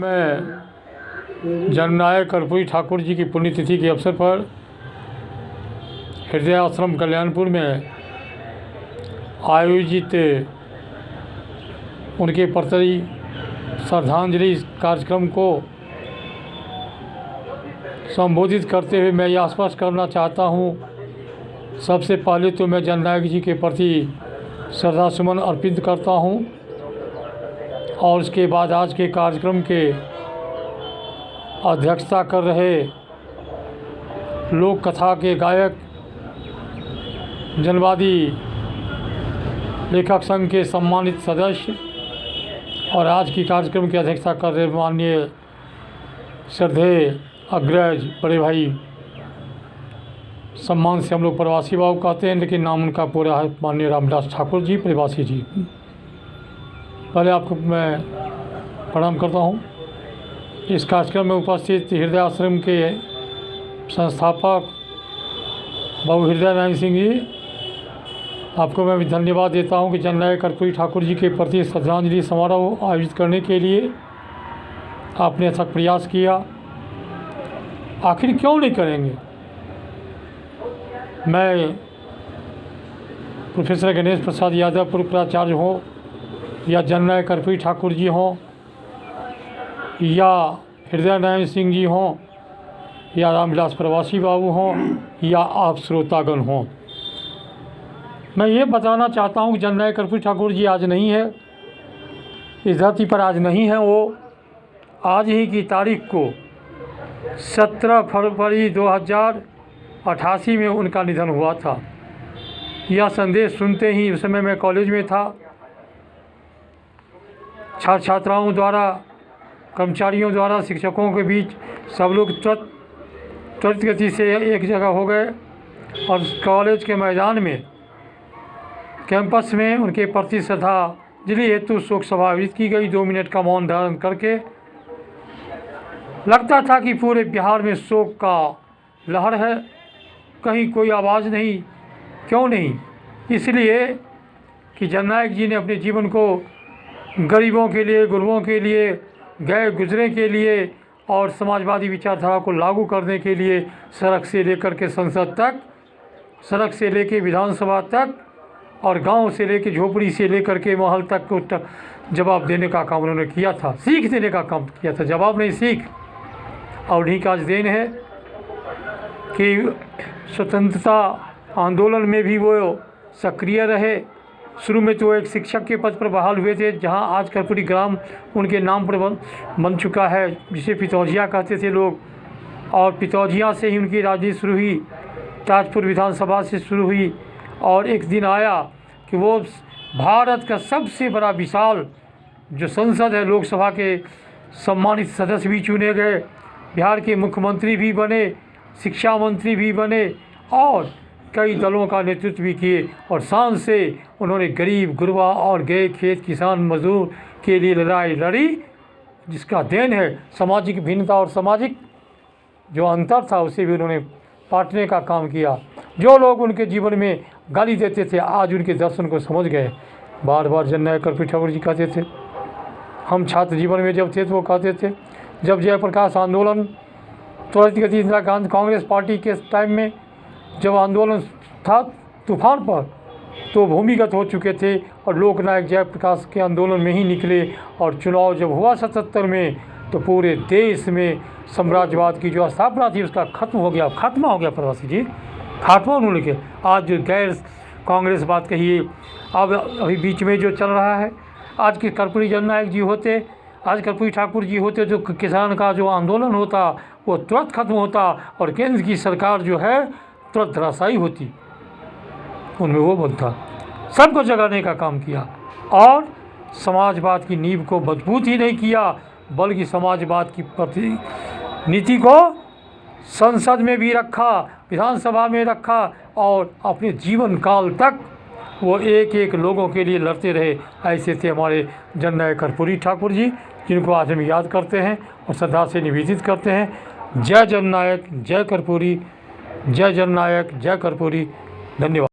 मैं जननायक कर्पूरी ठाकुर जी की पुण्यतिथि के अवसर पर हृदय आश्रम कल्याणपुर में आयोजित उनके प्रति श्रद्धांजलि कार्यक्रम को संबोधित करते हुए मैं यह स्पष्ट करना चाहता हूँ। सबसे पहले तो मैं जननायक जी के प्रति श्रद्धासुमन अर्पित करता हूँ और उसके बाद आज के कार्यक्रम के अध्यक्षता कर रहे लोक कथा के गायक जनवादी लेखक संघ के सम्मानित सदस्य और आज की कार्यक्रम की अध्यक्षता कर रहे माननीय श्रद्धेय अग्रज बड़े भाई, सम्मान से हम लोग प्रवासी बाबू कहते हैं लेकिन नाम उनका पूरा है माननीय रामदास ठाकुर जी प्रवासी जी। पहले आपको मैं प्रणाम करता हूँ। इस कार्यक्रम में उपस्थित हृदय आश्रम के संस्थापक बाबू हृदय नारायण सिंह जी, आपको मैं भी धन्यवाद देता हूं कि जननायक कर्पूरी ठाकुर जी के प्रति श्रद्धांजलि समारोह आयोजित करने के लिए आपने अथक प्रयास किया। आखिर क्यों नहीं करेंगे। मैं प्रोफेसर गणेश प्रसाद यादव पूर्व प्राचार्य हों या जननायक कर्पूरी ठाकुर जी हों या हृदय नारायण सिंह जी हों या रामविलास प्रवासी बाबू हों या आप श्रोतागण हों, मैं ये बताना चाहता हूँ कि जननायक कर्पूरी ठाकुर जी आज नहीं है, इस धरती पर आज नहीं है। वो आज ही की तारीख को 17 फरवरी 2088 में उनका निधन हुआ था। यह संदेश सुनते ही उस समय मैं कॉलेज में था। छात्र छात्राओं द्वारा, कर्मचारियों द्वारा, शिक्षकों के बीच सब लोग त्वरित गति से एक जगह हो गए और कॉलेज के मैदान में कैंपस में उनके प्रति श्रद्धांजलि हेतु शोक सभा आयोजित की गई। 2 मिनट का मौन धारण करके लगता था कि पूरे बिहार में शोक का लहर है, कहीं कोई आवाज़ नहीं। क्यों नहीं? इसलिए कि जननायक जी ने अपने जीवन को गरीबों के लिए, गुरबों के लिए, गए गुजरे के लिए और समाजवादी विचारधारा को लागू करने के लिए सड़क से लेकर के संसद तक, सड़क से लेकर विधानसभा तक और गांव से लेकर झोपड़ी से लेकर के महल तक को जवाब देने का काम उन्होंने किया था, सीख देने का काम किया था। जवाब नहीं, सीख। और उन्हीं का आज देन है कि स्वतंत्रता आंदोलन में भी वो सक्रिय रहे। शुरू में तो एक शिक्षक के पद पर बहाल हुए थे, जहां आज कर्पूरी ग्राम उनके नाम पर बन चुका है, जिसे पितौजिया कहते थे लोग। और पितौजिया से ही उनकी राजनीति शुरू हुई, ताजपुर विधानसभा से शुरू हुई। और एक दिन आया कि वो भारत का सबसे बड़ा विशाल जो संसद है, लोकसभा के सम्मानित सदस्य भी चुने गए, बिहार के मुख्यमंत्री भी बने, शिक्षा मंत्री भी बने और कई दलों का नेतृत्व भी किए। और शान से उन्होंने गरीब, गुरबा और गए खेत किसान मजदूर के लिए लड़ाई लड़ी, जिसका देन है सामाजिक भिन्नता और सामाजिक जो अंतर था उसे भी उन्होंने पाटने का काम किया। जो लोग उनके जीवन में गाली देते थे आज उनके दर्शन को समझ गए। बार बार जननायक कर्पूरी ठाकुर जी कहते थे, हम छात्र जीवन में जब थे तो वो कहते थे, जब जयप्रकाश आंदोलन त्वरित गति इंदिरा गांधी कांग्रेस पार्टी के टाइम में जब आंदोलन था तूफान पर, तो भूमिगत हो चुके थे और लोकनायक जयप्रकाश के आंदोलन में ही निकले। और चुनाव जब हुआ 77 में तो पूरे देश में साम्राज्यवाद की जो स्थापना थी उसका खात्मा हो गया प्रवासी जी, खात्मा उन्होंने किया। आज जो गैर कांग्रेस बात कहिए, अब अभी बीच में जो चल रहा है, आज के कर्पूरी जननायक जी होते, आज कर्पूरी ठाकुर जी होते, जो किसान का जो आंदोलन होता वो तुरंत खत्म होता और केंद्र की सरकार जो है तुरंत धराशायी होती, उनमें वो बनता। सबको जगाने का काम किया और समाजवाद की नींव को मजबूत ही नहीं किया बल्कि समाजवाद की नीति को संसद में भी रखा, विधानसभा में रखा और अपने जीवन काल तक वो एक एक लोगों के लिए लड़ते रहे। ऐसे थे हमारे जननायक कर्पूरी ठाकुर जी, जिनको आज हम याद करते हैं और श्रद्धा से निवेदित करते हैं। जय जननायक, जय कर्पूरी, जय जननायक, जय कर्पूरी। धन्यवाद।